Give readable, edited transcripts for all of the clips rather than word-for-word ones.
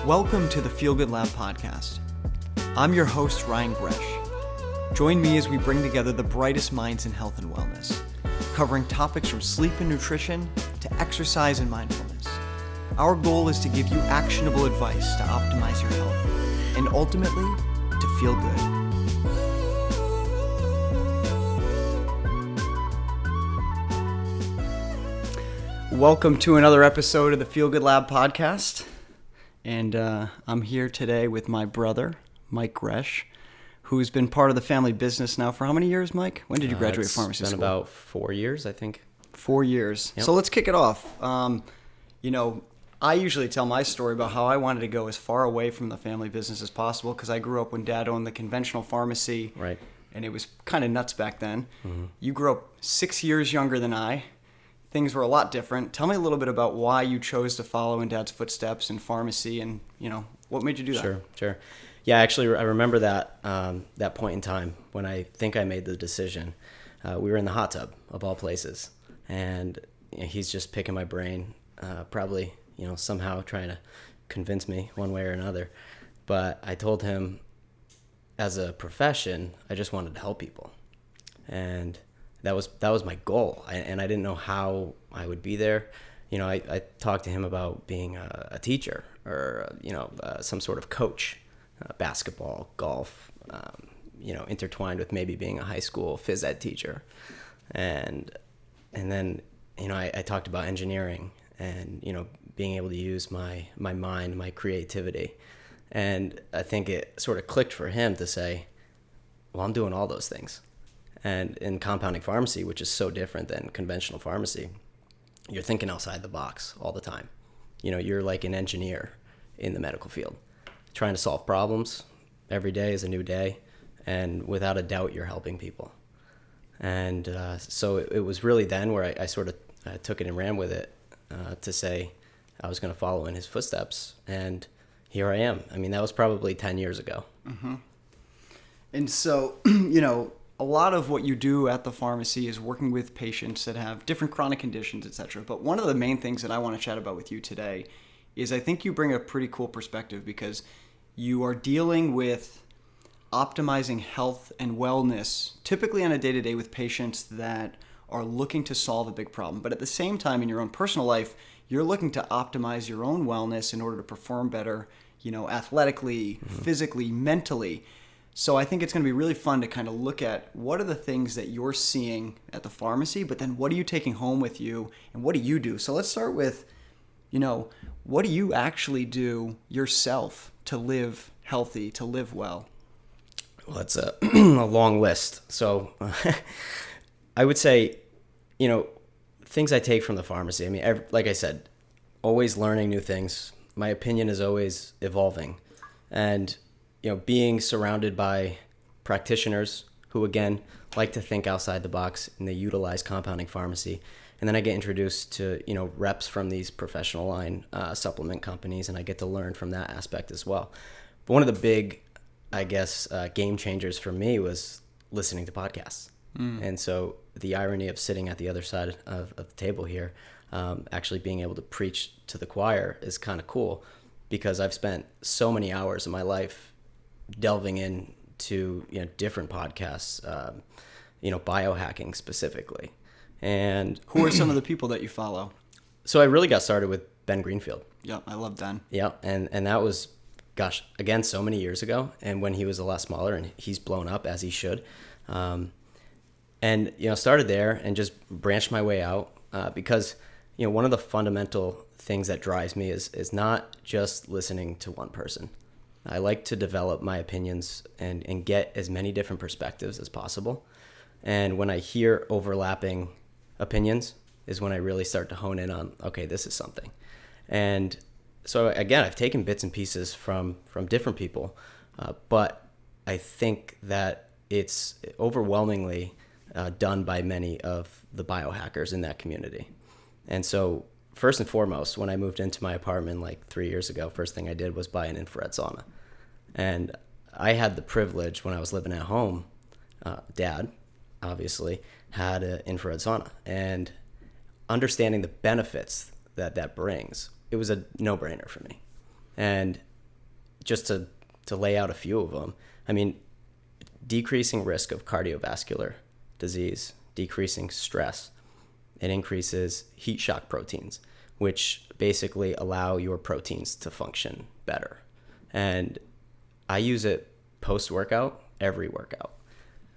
Welcome to the Feel Good Lab podcast. I'm your host, Ryan Gresh. Join me as we bring together the brightest minds in health and wellness, covering topics from sleep and nutrition to exercise and mindfulness. Our goal is to give you actionable advice to optimize your health and ultimately to feel good. Welcome to another episode of the Feel Good Lab podcast. And I'm here today with my brother, Mike Gresh, who's been part of the family business now for how many years, Mike? When did you graduate pharmacy school? It's been about 4 years, I think. 4 years. Yep. So let's kick it off. I usually tell my story about how I wanted to go as far away from the family business as possible because I grew up when Dad owned the conventional pharmacy. Right. And it was kind of nuts back then. Mm-hmm. You grew up 6 years younger than I. Things were a lot different. Tell me a little bit about why you chose to follow in Dad's footsteps in pharmacy and, what made you do that? Sure. Yeah, actually, I remember that point in time when I think I made the decision. We were in the hot tub, of all places, and he's just picking my brain, probably, somehow trying to convince me one way or another. But I told him, as a profession, I just wanted to help people. And that was my goal, and I didn't know how I would be there. I talked to him about being a teacher or some sort of coach, basketball, golf, intertwined with maybe being a high school phys ed teacher, and then I talked about engineering and being able to use my mind, my creativity, and I think it sort of clicked for him to say, well, I'm doing all those things. And in compounding pharmacy, which is so different than conventional pharmacy, you're thinking outside the box all the time. You're like an engineer in the medical field, trying to solve problems. Every day is a new day, and without a doubt, you're helping people. And so it was really then where I sort of took it and ran with it to say I was going to follow in his footsteps, and here I am. I mean, that was probably 10 years ago. Mm-hmm. And so, a lot of what you do at the pharmacy is working with patients that have different chronic conditions, etc. But one of the main things that I want to chat about with you today is I think you bring a pretty cool perspective because you are dealing with optimizing health and wellness, typically on a day-to-day with patients that are looking to solve a big problem. But at the same time, in your own personal life, you're looking to optimize your own wellness in order to perform better, athletically, physically, mentally. So I think it's going to be really fun to kind of look at what are the things that you're seeing at the pharmacy, but then what are you taking home with you and what do you do? So let's start with, what do you actually do yourself to live healthy, to live well? Well, that's a long list. So I would say, things I take from the pharmacy. I mean, like I said, always learning new things. My opinion is always evolving. And being surrounded by practitioners who, again, like to think outside the box and they utilize compounding pharmacy. And then I get introduced to, reps from these professional line supplement companies, and I get to learn from that aspect as well. But one of the big, game changers for me was listening to podcasts. And so the irony of sitting at the other side of the table here, actually being able to preach to the choir is kind of cool because I've spent so many hours of my life delving into different podcasts, biohacking specifically. And who are some of the people that you follow? So I really got started with Ben Greenfield. Yeah, I love Ben. Yeah, and that was, again, so many years ago, and when he was a lot smaller, and he's blown up as he should. And started there and just branched my way out because one of the fundamental things that drives me is not just listening to one person. I like to develop my opinions and get as many different perspectives as possible. And when I hear overlapping opinions is when I really start to hone in on, okay, this is something. And so again, I've taken bits and pieces from different people, but I think that it's overwhelmingly done by many of the biohackers in that community. And so first and foremost, when I moved into my apartment like 3 years ago, first thing I did was buy an infrared sauna. And I had the privilege when I was living at home, Dad, obviously, had an infrared sauna. And understanding the benefits that brings, it was a no-brainer for me. And just to lay out a few of them, I mean, decreasing risk of cardiovascular disease, decreasing stress. It increases heat shock proteins, which basically allow your proteins to function better. And I use it post-workout, every workout.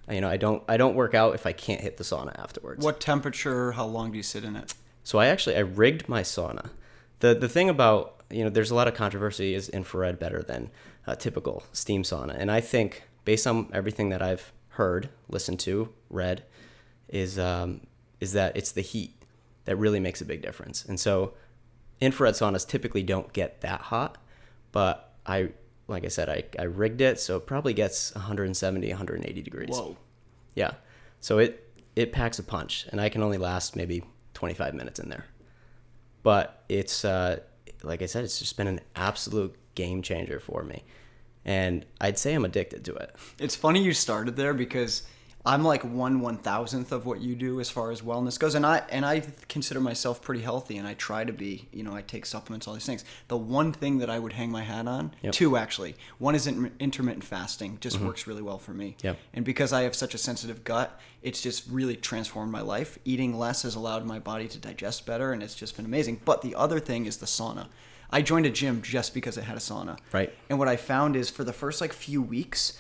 You know, I don't work out if I can't hit the sauna afterwards. What temperature, how long do you sit in it? So I rigged my sauna. The thing about, you know, there's a lot of controversy, is infrared better than a typical steam sauna? And I think, based on everything that I've heard, listened to, read, is that it's the heat that really makes a big difference. And so infrared saunas typically don't get that hot, but like I said, I rigged it, so it probably gets 170, 180 degrees. Whoa. Yeah. So it packs a punch, and I can only last maybe 25 minutes in there. But it's, like I said, it's just been an absolute game changer for me. And I'd say I'm addicted to it. It's funny you started there, because I'm like 1/1000th of what you do as far as wellness goes, and I consider myself pretty healthy, and I try to be. You know, I take supplements, all these things. The one thing that I would hang my hat on, two actually. One is intermittent fasting, just works really well for me. Yep. And because I have such a sensitive gut, it's just really transformed my life. Eating less has allowed my body to digest better, and it's just been amazing. But the other thing is the sauna. I joined a gym just because it had a sauna. Right. And what I found is, for the first like few weeks,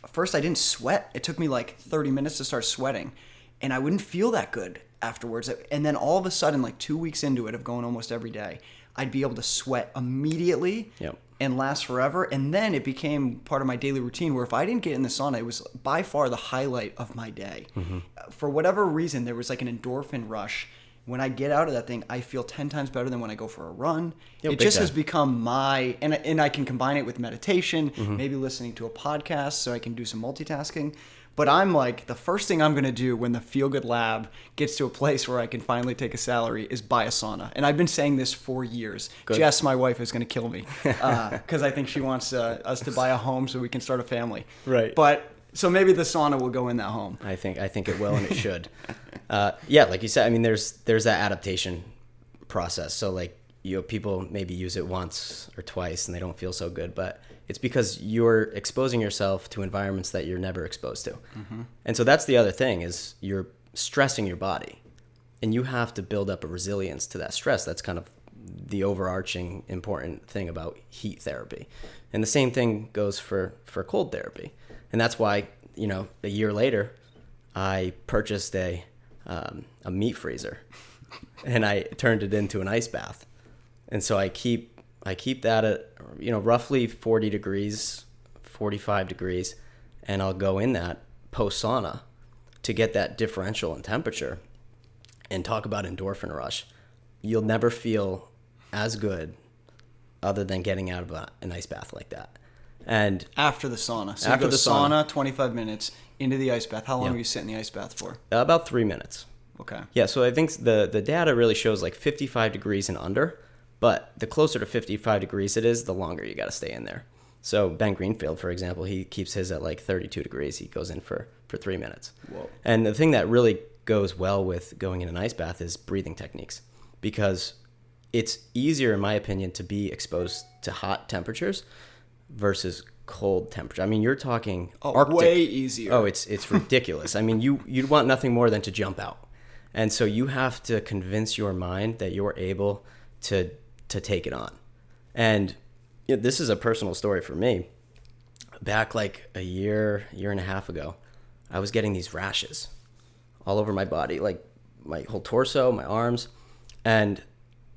first I didn't sweat. It took me like 30 minutes to start sweating, and I wouldn't feel that good afterwards. And then all of a sudden, like 2 weeks into it of going almost every day, I'd be able to sweat immediately and last forever. And then it became part of my daily routine, where if I didn't get in the sauna, it was by far the highlight of my day. For whatever reason, there was like an endorphin rush. When I get out of that thing, I feel 10 times better than when I go for a run. It just has become and I can combine it with meditation, maybe listening to a podcast, so I can do some multitasking. But I'm like, the first thing I'm going to do when the Feel Good Lab gets to a place where I can finally take a salary is buy a sauna. And I've been saying this for years. Good. Jess, my wife, is going to kill me, because I think she wants us to buy a home so we can start a family. Right. But so maybe the sauna will go in that home. I think it will, and it should. Yeah, like you said, I mean, there's that adaptation process. So like, you know, people maybe use it once or twice and they don't feel so good, but it's because you're exposing yourself to environments that you're never exposed to. And so that's the other thing, is you're stressing your body, and you have to build up a resilience to that stress. That's kind of the overarching important thing about heat therapy. And the same thing goes for cold therapy. And that's why, you know, a year later, I purchased a meat freezer, and I turned it into an ice bath. And so I keep that at, you know, roughly 40 degrees, 45 degrees, and I'll go in that post sauna to get that differential in temperature. And talk about endorphin rush. You'll never feel as good other than getting out of an ice bath like that. And after the sauna. So after you go the sauna, 25 minutes into the ice bath. How long do you sit in the ice bath for? About 3 minutes. Okay. Yeah, so I think the data really shows like 55 degrees and under, but the closer to 55 degrees it is, the longer you got to stay in there. So Ben Greenfield, for example, he keeps his at like 32 degrees. He goes in for 3 minutes. Whoa. And the thing that really goes well with going in an ice bath is breathing techniques, because it's easier, in my opinion, to be exposed to hot temperatures versus cold temperature. I mean, you're talking Arctic. Way easier. Oh, it's ridiculous. I mean, you'd want nothing more than to jump out. And so you have to convince your mind that you're able to take it on. And you know, this is a personal story for me. Back like a year and a half ago, I was getting these rashes all over my body, like my whole torso, my arms, and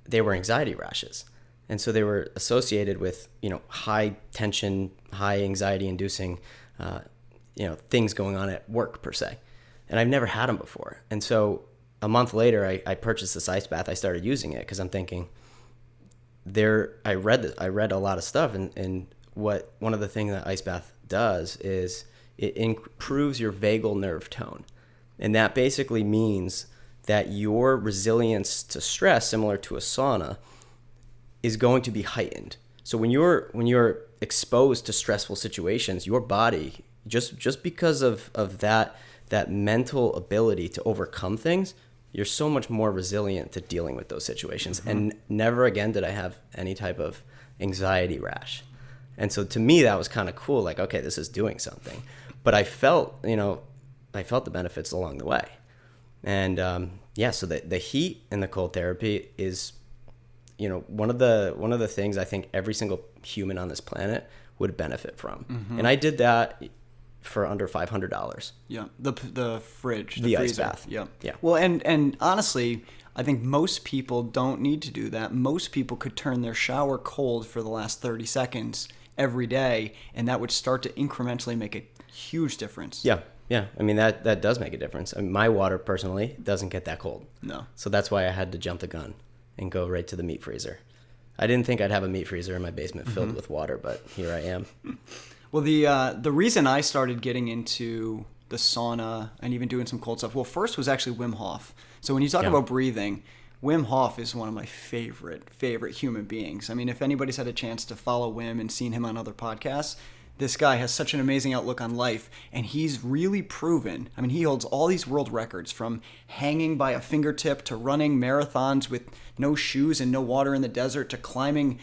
they were anxiety rashes. And so they were associated with, you know, high tension, high anxiety inducing, you know, things going on at work per se. And I've never had them before. And so a month later, I purchased this ice bath. I started using it because I'm thinking, I read a lot of stuff, and one of the things that ice bath does is it improves your vagal nerve tone. And that basically means that your resilience to stress, similar to a sauna, is going to be heightened. So when you're exposed to stressful situations, your body, just because of that mental ability to overcome things, you're so much more resilient to dealing with those situations. And never again did I have any type of anxiety rash. And so to me, that was kind of cool. Like, okay, this is doing something. But I felt the benefits along the way. And so the heat and the cold therapy is, one of the things I think every single human on this planet would benefit from. Mm-hmm. And I did that for under $500. Yeah, the fridge, the ice freezer. bath. Yeah. Yeah. Well, and honestly, I think most people don't need to do that. Most people could turn their shower cold for the last 30 seconds every day, and that would start to incrementally make a huge difference. Yeah. Yeah. I mean, that does make a difference. I mean, my water personally doesn't get that cold. No. So that's why I had to jump the gun and go right to the meat freezer. I didn't think I'd have a meat freezer in my basement filled with water, but here I am. Well, the reason I started getting into the sauna and even doing some cold stuff, well, first was actually Wim Hoff. So when you talk about breathing, Wim Hoff is one of my favorite human beings. I mean, if anybody's had a chance to follow Wim and seen him on other podcasts, this guy has such an amazing outlook on life, and he's really proven. I mean, he holds all these world records, from hanging by a fingertip to running marathons with no shoes and no water in the desert to climbing,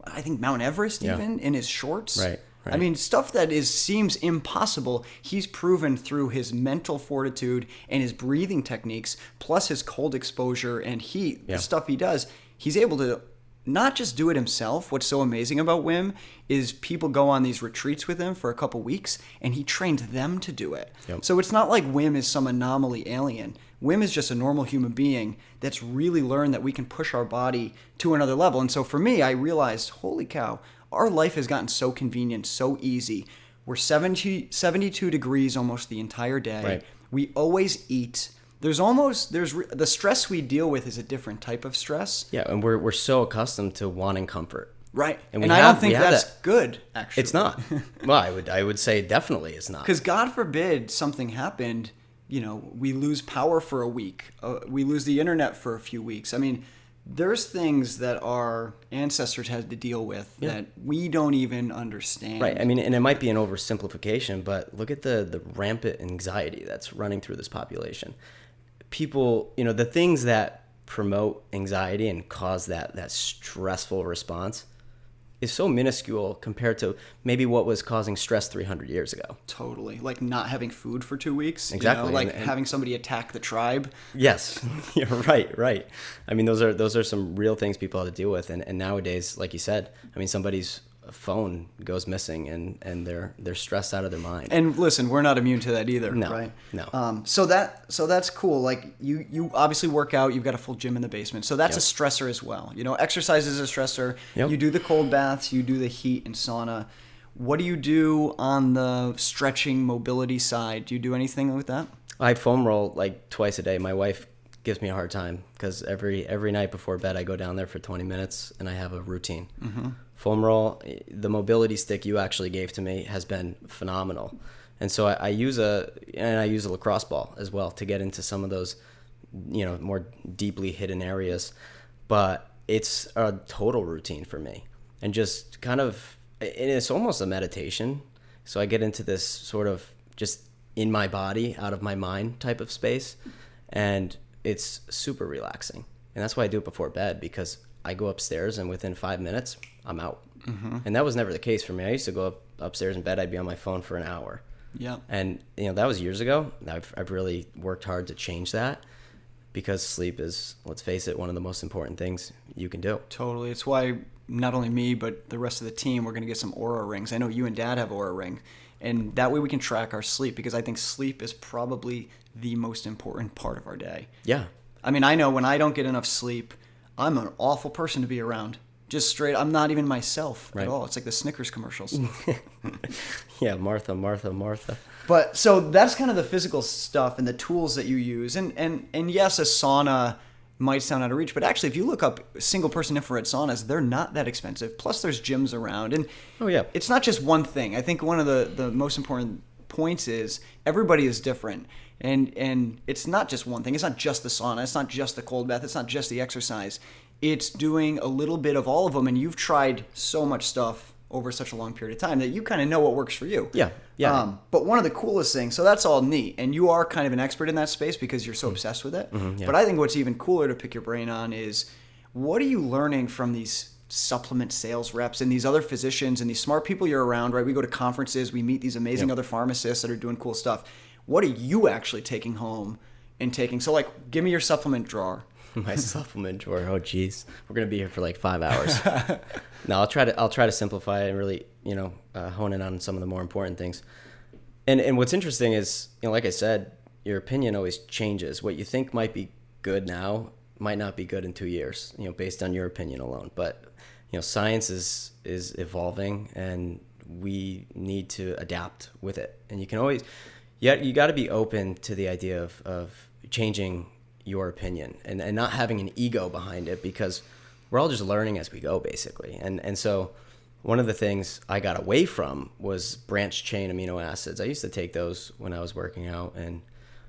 I think, Mount Everest even in his shorts. Right. I mean, stuff that seems impossible, he's proven through his mental fortitude and his breathing techniques, plus his cold exposure and heat, the stuff he does. He's able to not just do it himself. What's so amazing about Wim is people go on these retreats with him for a couple weeks, and he trained them to do it. Yep. So it's not like Wim is some anomaly alien. Wim is just a normal human being that's really learned that we can push our body to another level. And so for me, I realized, holy cow, our life has gotten so convenient, so easy. We're 72 degrees almost the entire day. Right. We always eat. The stress we deal with is a different type of stress. Yeah, and we're so accustomed to wanting comfort. Right. And I don't think that's good, actually. It's not. Well, I would say definitely it's not. Because God forbid something happened, we lose power for a week. We lose the internet for a few weeks. I mean, there's things that our ancestors had to deal with that we don't even understand. Right. I mean, and it might be an oversimplification, but look at the rampant anxiety that's running through this population. People, the things that promote anxiety and cause that stressful response is so minuscule compared to maybe what was causing stress 300 years ago. Totally. Like not having food for 2 weeks. Exactly. Like having somebody attack the tribe. Yes. You're right. I mean, those are some real things people have to deal with. And nowadays, like you said, I mean, somebody's phone goes missing and they're stressed out of their mind. And listen, we're not immune to that either, right? No. So that's cool. Like you obviously work out, you've got a full gym in the basement. So that's a stressor as well. Exercise is a stressor. Yep. You do the cold baths, you do the heat and sauna. What do you do on the stretching mobility side? Do you do anything with that? I foam roll like twice a day. My wife gives me a hard time because every night before bed I go down there for 20 minutes and I have a routine. Mm-hmm. Foam roll, the mobility stick you actually gave to me has been phenomenal. And so I use a lacrosse ball as well to get into some of those, more deeply hidden areas. But it's a total routine for me. And just kind of, it's almost a meditation. So I get into this sort of just in my body, out of my mind type of space. And it's super relaxing. And that's why I do it before bed, because I go upstairs and within 5 minutes, I'm out. Mm-hmm. And that was never the case for me. I used to go upstairs in bed, I'd be on my phone for an hour. Yeah. And, that was years ago. I've really worked hard to change that, because sleep is, let's face it, one of the most important things you can do. Totally. It's why not only me, but the rest of the team, we're going to get some Aura rings. I know you and Dad have Aura ring. And that way we can track our sleep, because I think sleep is probably the most important part of our day. Yeah. I mean, I know when I don't get enough sleep, I'm an awful person to be around. Just straight, I'm not even myself at all. It's like the Snickers commercials. Yeah, Martha. But so that's kind of the physical stuff and the tools that you use. And yes, a sauna might sound out of reach, but actually if you look up single person infrared saunas, they're not that expensive. Plus there's gyms around. And it's not just one thing. I think one of the most important points is everybody is different. And it's not just one thing. It's not just the sauna. It's not just the cold bath. It's not just the exercise. It's doing a little bit of all of them. And you've tried so much stuff over such a long period of time that you kind of know what works for you. Yeah. But one of the coolest things, so that's all neat. And you are kind of an expert in that space because you're so obsessed with it. Mm-hmm, yeah. But I think what's even cooler to pick your brain on is, what are you learning from these supplement sales reps and these other physicians and these smart people you're around, right? We go to conferences, we meet these amazing other pharmacists that are doing cool stuff. What are you actually taking home and taking? So like, give me your supplement drawer. My supplement drawer. Oh, geez, we're gonna be here for like 5 hours. No, I'll try to simplify it and really, hone in on some of the more important things. And what's interesting is, like I said, your opinion always changes. What you think might be good now might not be good in 2 years, based on your opinion alone. But science is evolving, and we need to adapt with it. And you got to be open to the idea of changing your opinion and not having an ego behind it, because we're all just learning as we go, basically. And so one of the things I got away from was branched chain amino acids. I used to take those when I was working out, and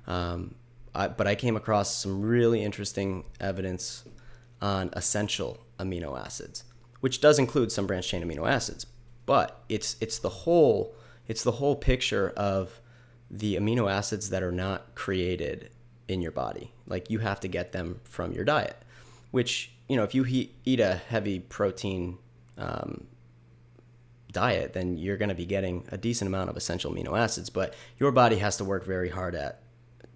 but I came across some really interesting evidence on essential amino acids, which does include some branched chain amino acids, but it's the whole picture of the amino acids that are not created in your body. Like, you have to get them from your diet, which, if you eat a heavy protein diet, then you're going to be getting a decent amount of essential amino acids, but your body has to work very hard at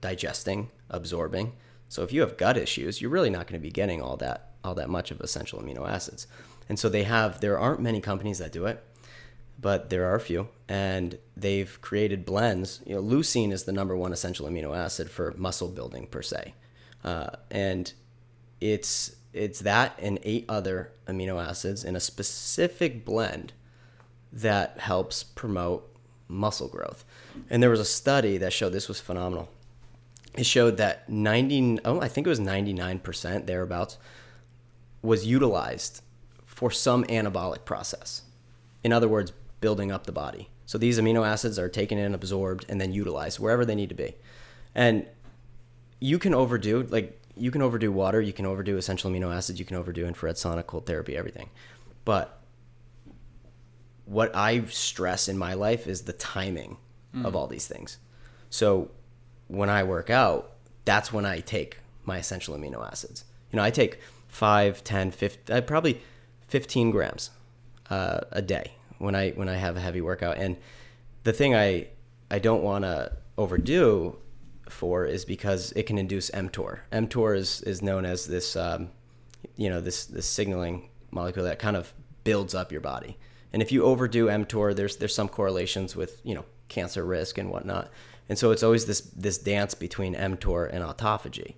digesting, absorbing. So if you have gut issues, you're really not going to be getting all that much of essential amino acids. And so there aren't many companies that do it, but there are a few, and they've created blends. Leucine is the number one essential amino acid for muscle building per se. And it's that and 8 other amino acids in a specific blend that helps promote muscle growth. And there was a study that showed this was phenomenal. It showed that I think it was 99% thereabouts was utilized for some anabolic process. In other words, building up the body. So these amino acids are taken in, absorbed, and then utilized wherever they need to be. And you can overdo water, you can overdo essential amino acids, you can overdo infrared sonic cold therapy, everything. But what I stress in my life is the timing of all these things. So when I work out, that's when I take my essential amino acids. I take 5, 10, 15, probably 15 grams a day when I have a heavy workout. And the thing I don't want to overdo for is because it can induce mTOR. mTOR is known as this this signaling molecule that kind of builds up your body. And if you overdo mTOR, there's some correlations with cancer risk and whatnot. And so it's always this dance between mTOR and autophagy.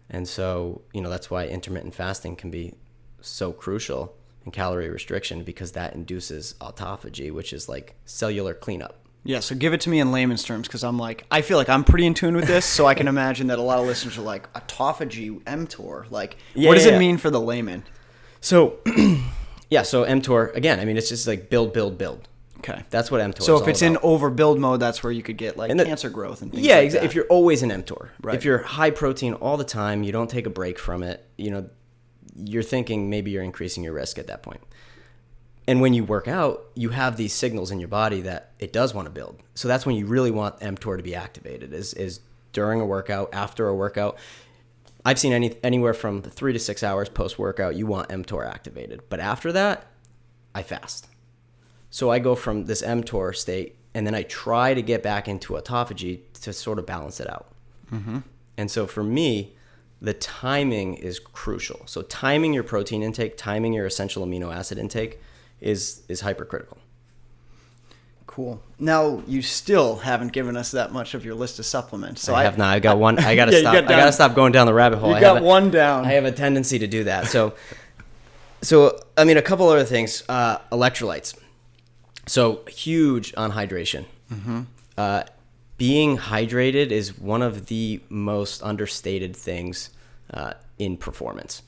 And so that's why intermittent fasting can be so crucial in calorie restriction, because that induces autophagy, which is like cellular cleanup. Yeah, so give it to me in layman's terms, because I feel like I'm pretty in tune with this, so I can imagine that a lot of listeners are like, autophagy, mTOR, like, what does it mean for the layman? So, so mTOR, again, it's just like build. Okay. That's what mTOR is. So if it's in overbuild mode, that's where you could get cancer growth and things like that. Yeah, exactly. If you're always in mTOR. Right. If you're high protein all the time, you don't take a break from it, you're thinking maybe you're increasing your risk at that point. And when you work out, you have these signals in your body that it does want to build. So that's when you really want mTOR to be activated, is during a workout, after a workout. I've seen anywhere from 3 to 6 hours post-workout, you want mTOR activated. But after that, I fast. So I go from this mTOR state, and then I try to get back into autophagy to sort of balance it out. Mm-hmm. And so for me, the timing is crucial. So timing your protein intake, timing your essential amino acid intake is hypercritical. Cool. Now, you still haven't given us that much of your list of supplements. So I have not. I got one. I got to stop. I got to stop going down the rabbit hole. You got one down. I have a tendency to do that. So a couple other things. Electrolytes. So huge on hydration. Mm-hmm. Being hydrated is one of the most understated things in performance.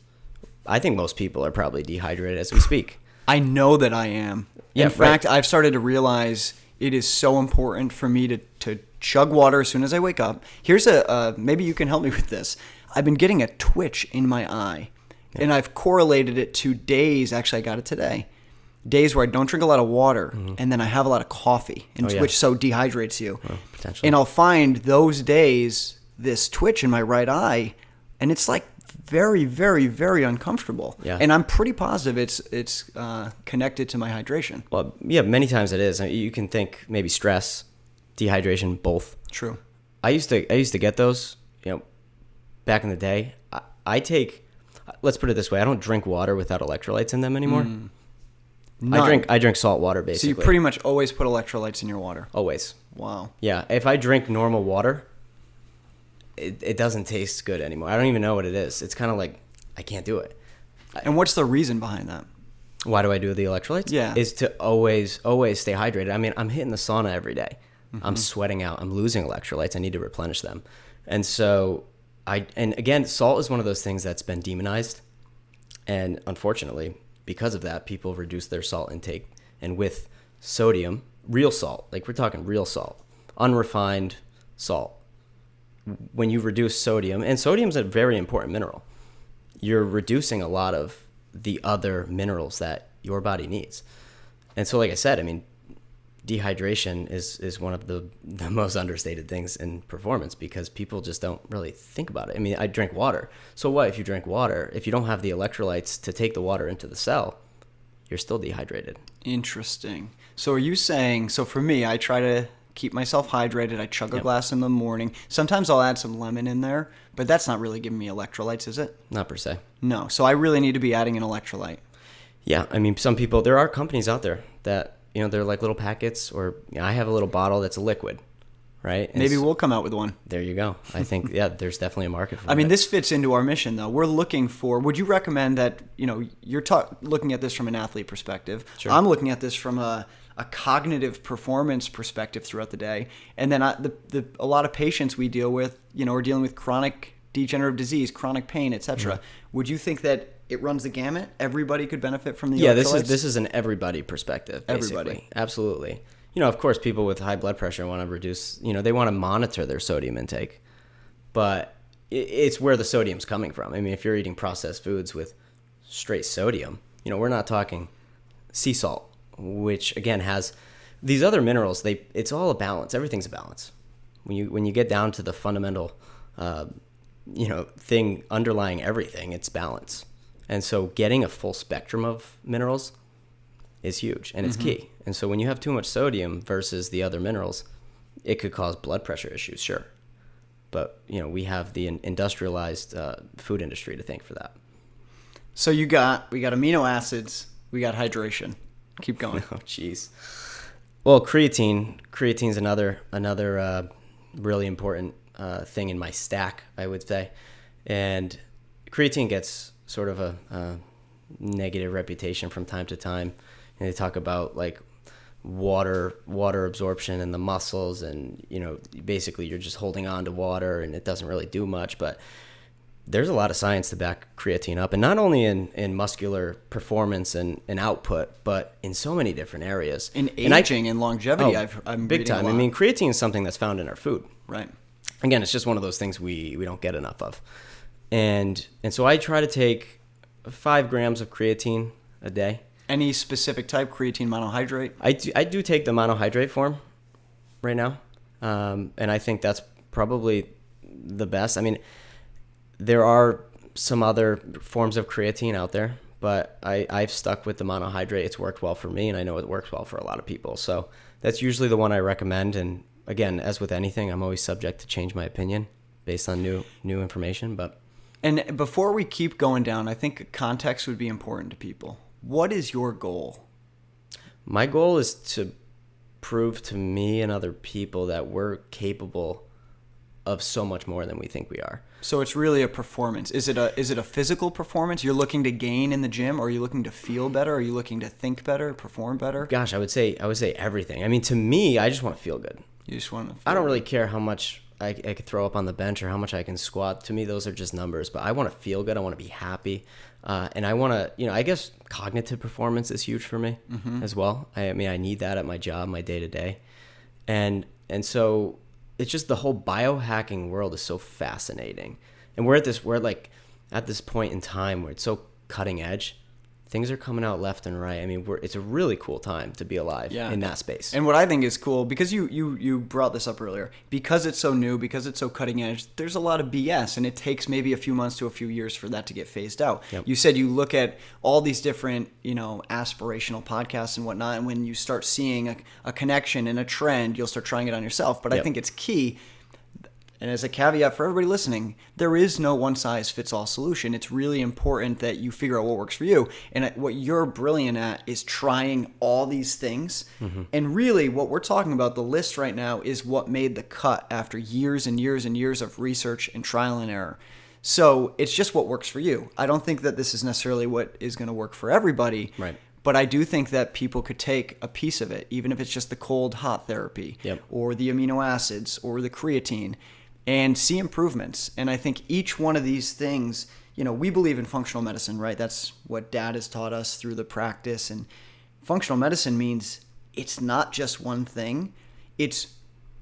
I think most people are probably dehydrated as we speak. I know that I am. Yeah, in fact, I've started to realize it is so important for me to chug water as soon as I wake up. Here's maybe you can help me with this. I've been getting a twitch in my eye, and I've correlated it to days. Actually, I got it today. Days where I don't drink a lot of water, and then I have a lot of coffee, which so dehydrates you. Potentially. And I'll find those days this twitch in my right eye, and it's like very, very, very uncomfortable. Yeah. And I'm pretty positive it's connected to my hydration. Well, yeah, many times it is. You can think maybe stress, dehydration, both. True. I used to get those, back in the day. Let's put it this way, I don't drink water without electrolytes in them anymore. None. I drink salt water basically. So you pretty much always put electrolytes in your water. Always. Wow. Yeah, if I drink normal water, it doesn't taste good anymore. I don't even know what it is. It's kind of like I can't do it. And what's the reason behind that? Why do I do the electrolytes? Yeah. Is to always stay hydrated. I mean, I'm hitting the sauna every day. I'm sweating out. I'm losing electrolytes. I need to replenish them. And so and again, salt is one of those things that's been demonized. And unfortunately, because of that, people reduce their salt intake. And with sodium, real salt, like we're talking real salt, unrefined salt, when you reduce sodium, and sodium is a very important mineral, you're reducing a lot of the other minerals that your body needs. And so, like I said, I mean, dehydration is one of the most understated things in performance because people just don't really think about it. I mean, I drink water. So what if you drink water? If you don't have the electrolytes to take the water into the cell, you're still dehydrated. Interesting. So are you saying, so for me, I try to keep myself hydrated. I chug a glass in the morning. Sometimes I'll add some lemon in there, but that's not really giving me electrolytes, is it? Not per se. No. So I really need to be adding an electrolyte. Yeah. I mean, some people, there are companies out there that, they're like little packets, or I have a little bottle that's a liquid, right? And maybe we'll come out with one. There you go. I think, there's definitely a market for it. I mean, this fits into our mission, though. We're looking for, would you recommend that, you're looking at this from an athlete perspective. Sure. I'm looking at this from a cognitive performance perspective throughout the day. And then a lot of patients we deal with, are dealing with chronic degenerative disease, chronic pain, etc. Mm-hmm. Would you think that it runs the gamut? Everybody could benefit from the electrolytes? This is an everybody perspective, basically. Everybody. Absolutely. Of course, people with high blood pressure want to reduce, they want to monitor their sodium intake. But it's where the sodium's coming from. I mean, if you're eating processed foods with straight sodium, we're not talking sea salt, which, again, has these other minerals. It's all a balance. Everything's a balance. When you get down to the fundamental, thing underlying everything, it's balance. And so getting a full spectrum of minerals is huge, and it's key. And so when you have too much sodium versus the other minerals, it could cause blood pressure issues, sure. But, we have the industrialized food industry to thank for that. So we got amino acids, we got hydration. Keep going. Oh, jeez. Well, creatine's another really important thing in my stack, I would say. And creatine gets sort of a negative reputation from time to time. And they talk about like water absorption in the muscles, and basically you're just holding on to water and it doesn't really do much. But there's a lot of science to back creatine up, and not only in muscular performance and output, but in so many different areas. In aging and longevity, I'm big time. I mean, creatine is something that's found in our food. Right. Again, it's just one of those things we don't get enough of. And so I try to take 5 grams of creatine a day. Any specific type, creatine monohydrate? I do take the monohydrate form right now, and I think that's probably the best. I mean, there are some other forms of creatine out there, but I've stuck with the monohydrate. It's worked well for me, and I know it works well for a lot of people. So that's usually the one I recommend. And again, as with anything, I'm always subject to change my opinion based on new information. And before we keep going down, I think context would be important to people. What is your goal? My goal is to prove to me and other people that we're capable of so much more than we think we are. So it's really a performance. Is it a physical performance you're looking to gain in the gym? Or are you looking to feel better? Are you looking to think better, perform better? Gosh, I would say everything. I mean, to me, I just want to feel good. You just want to I don't really care how much I could throw up on the bench or how much I can squat. To me, those are just numbers. But I want to feel good. I want to be happy. And I want to, I guess cognitive performance is huge for me as well. I mean, I need that at my job, my day-to-day. And so it's just the whole biohacking world is so fascinating. And we're at this point in time where it's so cutting edge things are coming out left and right. I mean, it's a really cool time to be alive in that space. And what I think is cool, because you brought this up earlier, because it's so new, because it's so cutting edge, there's a lot of BS, and it takes maybe a few months to a few years for that to get phased out. Yep. You said you look at all these different, aspirational podcasts and whatnot, and when you start seeing a connection and a trend, you'll start trying it on yourself. But I think it's key. And as a caveat for everybody listening, there is no one-size-fits-all solution. It's really important that you figure out what works for you. And what you're brilliant at is trying all these things. Mm-hmm. And really, what we're talking about, the list right now, is what made the cut after years and years and years of research and trial and error. So it's just what works for you. I don't think that this is necessarily what is going to work for everybody. Right. But I do think that people could take a piece of it, even if it's just the cold-hot therapy, or the amino acids, or the creatine, and see improvements. And I think each one of these things, we believe in functional medicine, right? That's what Dad has taught us through the practice. And functional medicine means it's not just one thing. It's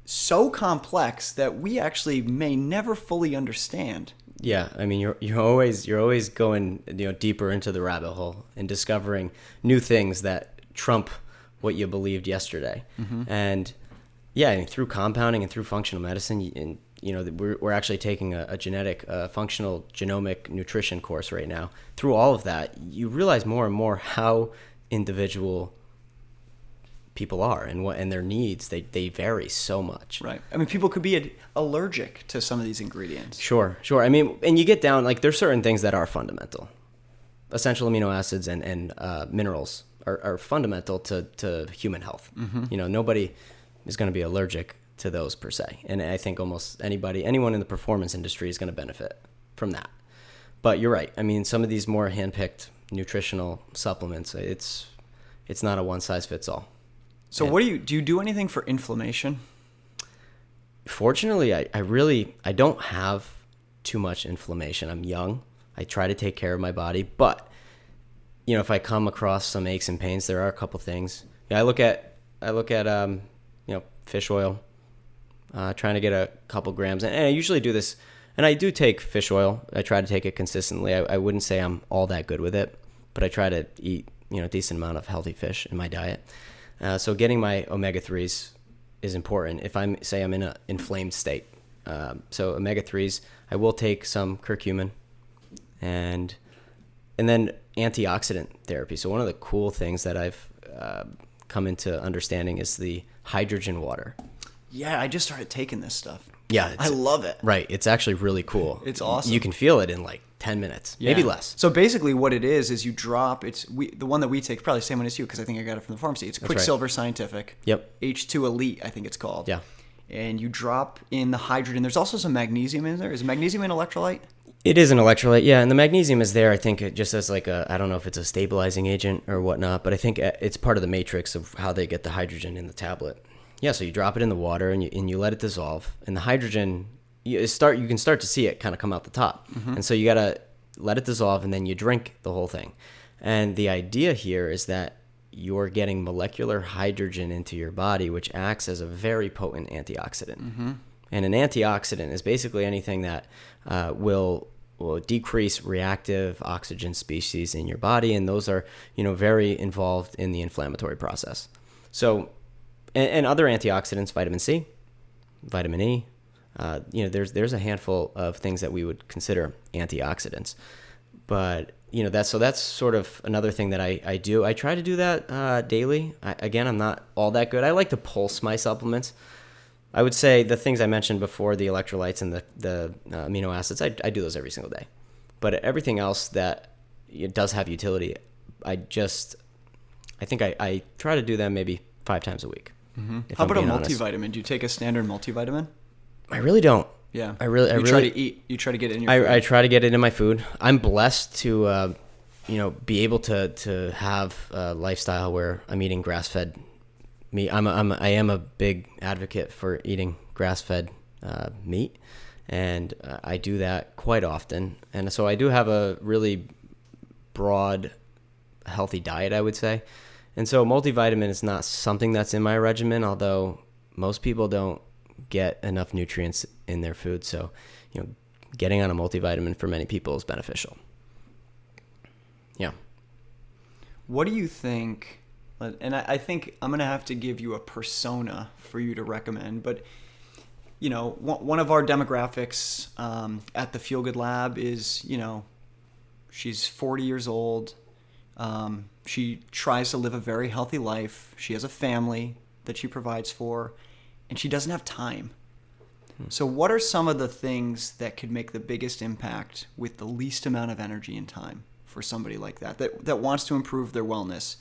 so complex that we actually may never fully understand. Yeah, I mean, you're always going deeper into the rabbit hole and discovering new things that trump what you believed yesterday. Mm-hmm. And yeah, I mean, through compounding and through functional medicine, we're actually taking a functional genomic nutrition course right now. Through all of that, you realize more and more how individual people are and their needs. They vary so much. Right. I mean, people could be allergic to some of these ingredients. Sure. I mean, and you get down, like, there's certain things that are fundamental. Essential amino acids and minerals are fundamental to human health. Mm-hmm. Nobody is going to be allergic to those per se. And I think almost anyone in the performance industry is going to benefit from that. But you're right. I mean, some of these more handpicked nutritional supplements, it's not a one size fits all. So what do you do anything for inflammation? Fortunately, I don't have too much inflammation. I'm young. I try to take care of my body, but if I come across some aches and pains, there are a couple things. I look at fish oil, trying to get a couple grams. And I usually do this, and I do take fish oil. I try to take it consistently. I wouldn't say I'm all that good with it, but I try to eat a decent amount of healthy fish in my diet. So getting my omega-3s is important if I'm in an inflamed state. So omega-3s, I will take some curcumin and then antioxidant therapy. So one of the cool things that I've come into understanding is the hydrogen water. Yeah, I just started taking this stuff. Yeah. I love it. Right. It's actually really cool. It's awesome. You can feel it in like 10 minutes, maybe less. So basically what it is you drop, the one that we take, probably the same one as you, because I think I got it from the pharmacy. It's Quicksilver Scientific. Yep. H2 Elite, I think it's called. Yeah. And you drop in the hydrogen. There's also some magnesium in there. Is magnesium an electrolyte? It is an electrolyte, yeah. And the magnesium is there, I think, just as like I don't know if it's a stabilizing agent or whatnot, but I think it's part of the matrix of how they get the hydrogen in the tablet. Yeah, so you drop it in the water and you let it dissolve, and the hydrogen you can start to see it kind of come out the top. Mm-hmm. And so you got to let it dissolve, and then you drink the whole thing. And the idea here is that you're getting molecular hydrogen into your body, which acts as a very potent antioxidant. Mm-hmm. And an antioxidant is basically anything that will decrease reactive oxygen species in your body, and those are very involved in the inflammatory process. So, and other antioxidants, vitamin C, vitamin E. There's a handful of things that we would consider antioxidants, but that's sort of another thing that I do. I try to do that daily. I'm not all that good. I like to pulse my supplements. I would say the things I mentioned before, the electrolytes and the amino acids, I do those every single day. But everything else that it does have utility, I think I try to do them maybe 5 times a week. Mm-hmm. How about a multivitamin? Do you take a standard multivitamin? I really don't. Yeah. You try to get it in your food. I try to get it in my food. I'm blessed to, be able to have a lifestyle where I'm eating grass-fed meat. I am a big advocate for eating grass-fed meat, and I do that quite often. And so I do have a really broad, healthy diet, I would say. And so multivitamin is not something that's in my regimen, although most people don't get enough nutrients in their food. So, getting on a multivitamin for many people is beneficial. Yeah. What do you think? And I think I'm going to have to give you a persona for you to recommend, but one of our demographics at the Feel Good Lab is, she's 40 years old. She tries to live a very healthy life. She has a family that she provides for, and she doesn't have time. So what are some of the things that could make the biggest impact with the least amount of energy and time for somebody like that wants to improve their wellness?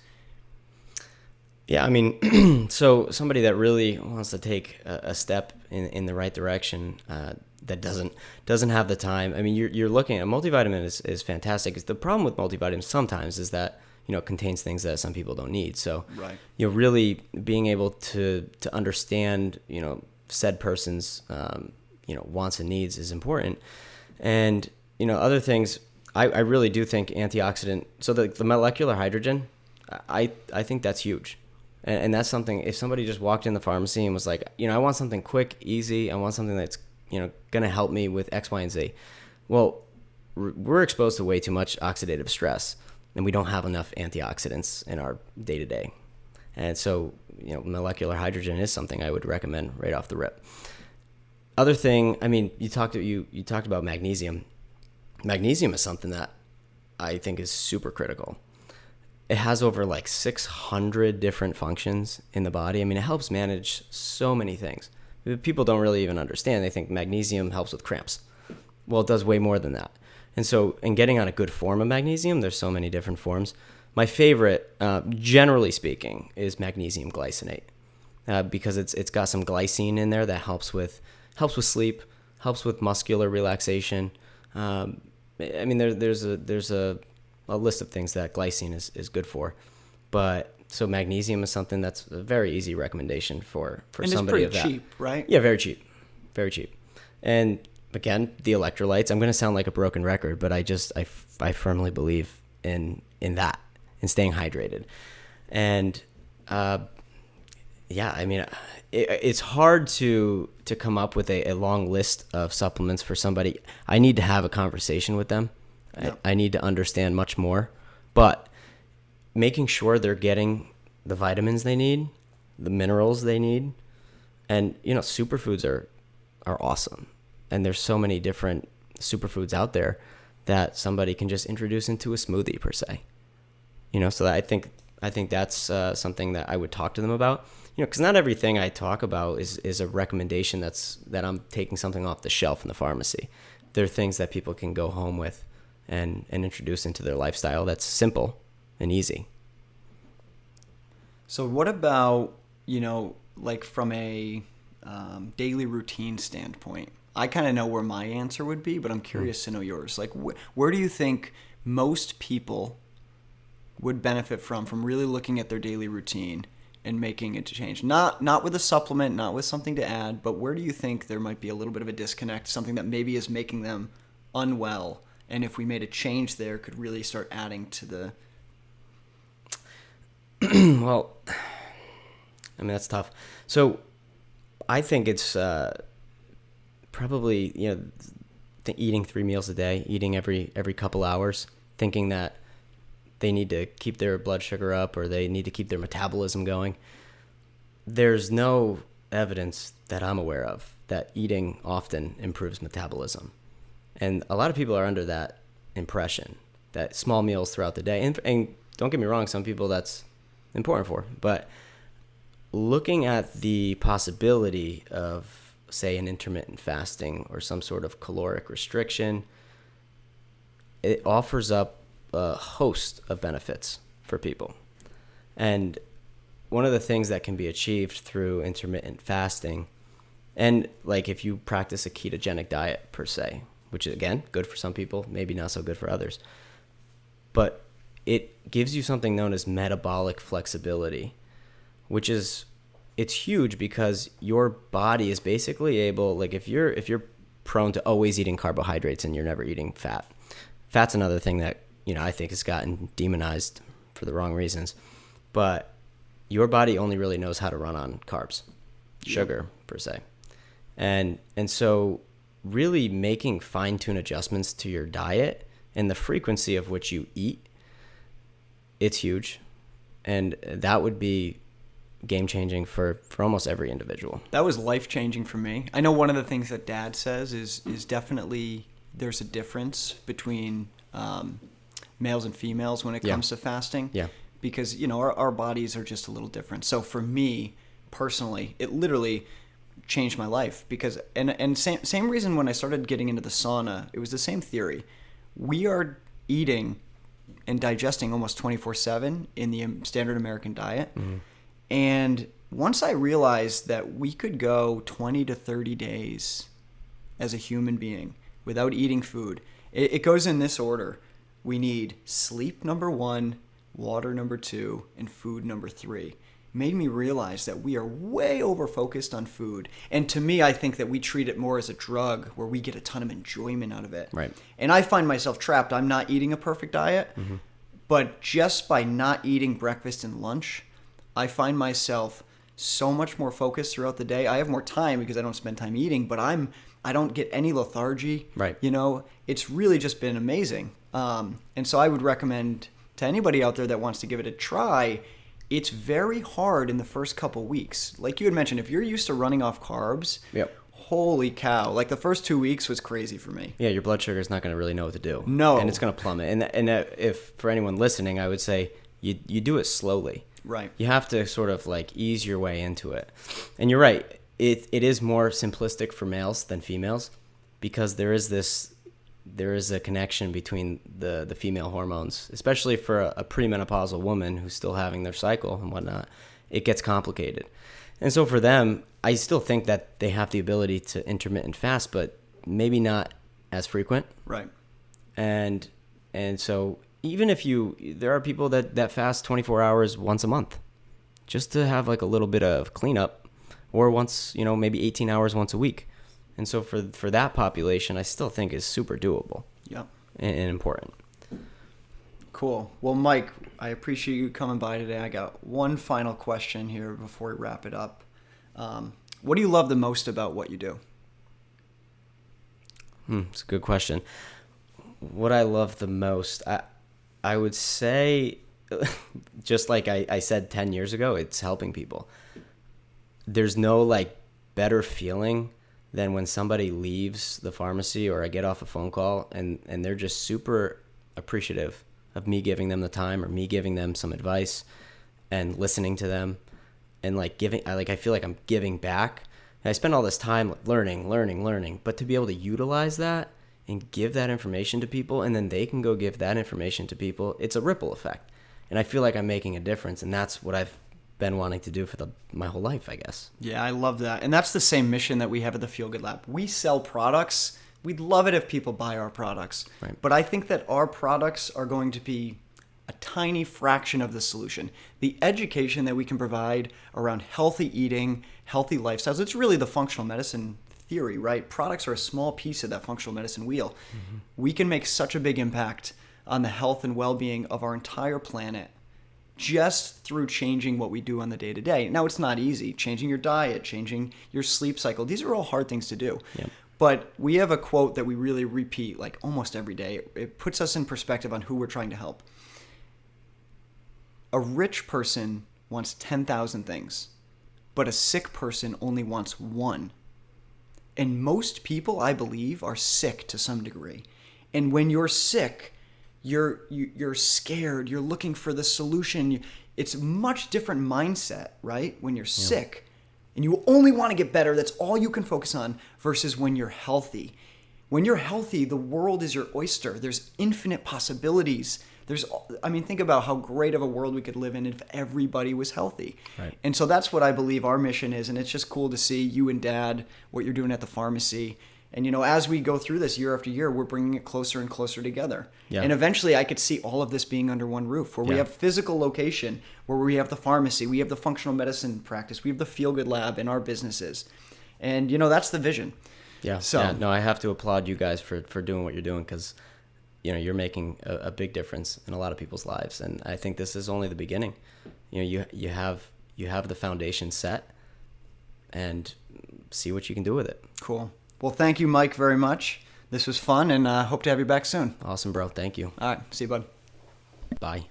Yeah, I mean, so somebody that really wants to take a step in the right direction, that doesn't have the time. I mean, you're looking at multivitamin is fantastic. The problem with multivitamins sometimes is that it contains things that some people don't need. So right. Really being able to understand said person's wants and needs is important. And other things, I really do think antioxidant. So the molecular hydrogen, I think that's huge. And that's something, if somebody just walked in the pharmacy and was like, I want something quick, easy, I want something that's, going to help me with X, Y, and Z. Well, we're exposed to way too much oxidative stress, and we don't have enough antioxidants in our day-to-day. And so, molecular hydrogen is something I would recommend right off the rip. Other thing, I mean, you talked about magnesium. Magnesium is something that I think is super critical. It has over 600 different functions in the body. I mean, it helps manage so many things. People don't really even understand. They think magnesium helps with cramps. Well, it does way more than that. And so in getting on a good form of magnesium, there's so many different forms. My favorite, generally speaking, is magnesium glycinate, because it's got some glycine in there that helps with sleep, helps with muscular relaxation. I mean, there's a list of things that glycine is good for, but so magnesium is something that's a very easy recommendation for and somebody of that. It's pretty cheap, right? Yeah, very cheap. And again, the electrolytes. I'm going to sound like a broken record, but I firmly believe in that, in staying hydrated. And yeah, I mean, it's hard to come up with a long list of supplements for somebody. I need to have a conversation with them. Yeah. I need to understand much more, but making sure they're getting the vitamins they need, the minerals they need, and superfoods are awesome, and there's so many different superfoods out there that somebody can just introduce into a smoothie per se. So I think that's something that I would talk to them about. Because not everything I talk about is a recommendation that I'm taking something off the shelf in the pharmacy. There are things that people can go home with and introduce into their lifestyle that's simple and easy. So what about, from a daily routine standpoint? I kind of know where my answer would be, but I'm curious to know yours. Where do you think most people would benefit from really looking at their daily routine and making it to change? Not with a supplement, not with something to add, but where do you think there might be a little bit of a disconnect, something that maybe is making them unwell? And if we made a change there, could really start adding to the... Well, I mean, that's tough. So I think it's probably, eating 3 meals a day, eating every couple hours, thinking that they need to keep their blood sugar up or they need to keep their metabolism going. There's no evidence that I'm aware of that eating often improves metabolism. And a lot of people are under that impression that small meals throughout the day, and don't get me wrong, some people that's important for, but looking at the possibility of, say, an intermittent fasting or some sort of caloric restriction, it offers up a host of benefits for people. And one of the things that can be achieved through intermittent fasting, and if you practice a ketogenic diet per se, which is, again, good for some people, maybe not so good for others, but it gives you something known as metabolic flexibility, which is, it's huge because your body is basically able, if you're prone to always eating carbohydrates and you're never eating fat's another thing that, I think has gotten demonized for the wrong reasons, but your body only really knows how to run on carbs, sugar per se. And so really making fine-tune adjustments to your diet and the frequency of which you eat it's huge. And that would be game changing for almost every individual. That was life changing for me. I know one of the things that Dad says is definitely there's a difference between males and females when it comes to fasting. Yeah. Because, our bodies are just a little different. So for me personally, it literally changed my life because, and same reason when I started getting into the sauna, it was the same theory. We are eating and digesting almost 24/7 in the standard American diet. Mm-hmm. And once I realized that we could go 20 to 30 days as a human being without eating food, it goes in this order. We need sleep, number 1, water, number 2, and food, number 3. It made me realize that we are way over focused on food. And to me, I think that we treat it more as a drug where we get a ton of enjoyment out of it. Right. And I find myself trapped. I'm not eating a perfect diet, mm-hmm. but just by not eating breakfast and lunch, I find myself so much more focused throughout the day. I have more time because I don't spend time eating, but I don't get any lethargy. Right. It's really just been amazing. And so I would recommend to anybody out there that wants to give it a try. It's very hard in the first couple weeks. Like you had mentioned, if you're used to running off carbs, yep. Holy cow. Like the first 2 weeks was crazy for me. Yeah, your blood sugar is not going to really know what to do. No. And it's going to plummet. And if for anyone listening, I would say you do it slowly. Right. You have to sort of like ease your way into it. And you're right. It is more simplistic for males than females because there is a connection between the female hormones, especially for a premenopausal woman who's still having their cycle and whatnot. It gets complicated. And so for them, I still think that they have the ability to intermittent fast, but maybe not as frequent. Right. And so even if there are people that fast 24 hours once a month just to have like a little bit of cleanup, or once, maybe 18 hours once a week. And so for that population, I still think is super doable. Yep. And important. Cool. Well, Mike, I appreciate you coming by today. I got one final question here before we wrap it up. What do you love the most about what you do? It's a good question. What I love the most, I would say, just like I said 10 years ago, it's helping people. There's no like better feeling than when somebody leaves the pharmacy or I get off a phone call and they're just super appreciative of me giving them the time or me giving them some advice and listening to them and like I feel like I'm giving back. And I spend all this time learning, but to be able to utilize that and give that information to people and then they can go give that information to people, it's a ripple effect. And I feel like I'm making a difference, and that's what I've been wanting to do for my whole life, I guess. Yeah, I love that. And that's the same mission that we have at the Feel Good Lab. We sell products. We'd love it if people buy our products. Right. But I think that our products are going to be a tiny fraction of the solution. The education that we can provide around healthy eating, healthy lifestyles, it's really the functional medicine theory, right? Products are a small piece of that functional medicine wheel. Mm-hmm. We can make such a big impact on the health and well-being of our entire planet just through changing what we do on the day-to-day. Now, it's not easy. Changing your diet, changing your sleep cycle. These are all hard things to do. Yep. But we have a quote that we really repeat like almost every day. It puts us in perspective on who we're trying to help. A rich person wants 10,000 things, but a sick person only wants one. And most people, I believe, are sick to some degree. And when you're sick, you're scared, you're looking for the solution. It's a much different mindset, right? When you're sick and you only want to get better, that's all you can focus on, versus when you're healthy. When you're healthy, the world is your oyster. There's infinite possibilities. Think about how great of a world we could live in if everybody was healthy. Right. And so that's what I believe our mission is. And it's just cool to see you and Dad, what you're doing at the pharmacy. And, as we go through this year after year, we're bringing it closer and closer together. Yeah. And eventually I could see all of this being under one roof, where we have physical location, where we have the pharmacy, we have the functional medicine practice, we have the Feel Good Lab in our businesses. And, that's the vision. Yeah. So no, I have to applaud you guys for doing what you're doing, because, you're making a big difference in a lot of people's lives. And I think this is only the beginning. You have the foundation set, and see what you can do with it. Cool. Well, thank you, Mike, very much. This was fun, and hope to have you back soon. Awesome, bro. Thank you. All right. See you, bud. Bye.